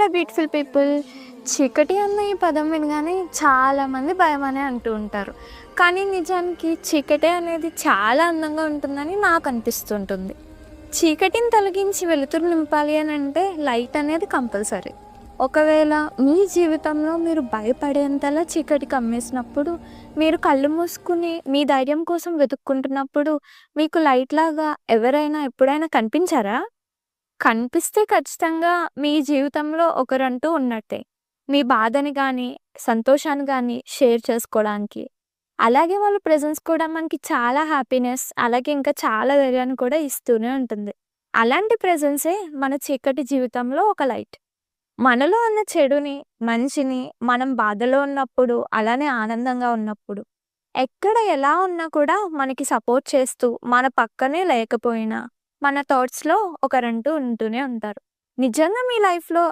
Hello beautiful people. చీకటి అన్న ఈ పదం వినగానే చాలామంది భయమనే అంటూ ఉంటారు. కానీ నిజానికి చీకటి అనేది చాలా అందంగా ఉంటుందని నాకు అనిపిస్తుంటుంది. చీకటిని తొలగించి వెలుతురు నింపాలి అని అంటే లైట్ అనేది కంపల్సరీ. ఒకవేళ మీ జీవితంలో మీరు భయపడేంతలా చీకటి కమ్మేసినప్పుడు, మీరు కళ్ళు మూసుకుని మీ ధైర్యం కోసం వెతుక్కుంటున్నప్పుడు, మీకు లైట్ లాగా ఎవరైనా ఎప్పుడైనా కనిపించారా? కనిపిస్తే ఖచ్చితంగా మీ జీవితంలో ఒకరంటూ ఉన్నట్టే. మీ బాధని గానీ, సంతోషాన్ని గానీ షేర్ చేసుకోడానికి. అలాగే వాళ్ళ ప్రెజెన్స్ కూడా మనకి చాలా హ్యాపీనెస్, అలాగే ఇంకా చాలా ధైర్యాన్ని కూడా ఇస్తూనే ఉంటుంది. అలాంటి ప్రెజెన్సే మన చీకటి జీవితంలో ఒక లైట్. మనలో ఉన్న చెడుని, మంచిని మనం బాధలో ఉన్నప్పుడు, అలానే ఆనందంగా ఉన్నప్పుడు, ఎక్కడ ఎలా ఉన్నా కూడా మనకి సపోర్ట్ చేస్తూ, మన పక్కనే లేకపోయినా, మన థాట్స్‌లో ఒకరంటూ ఉంటూనే ఉంటారు. నిజంగా మీ లైఫ్‌లో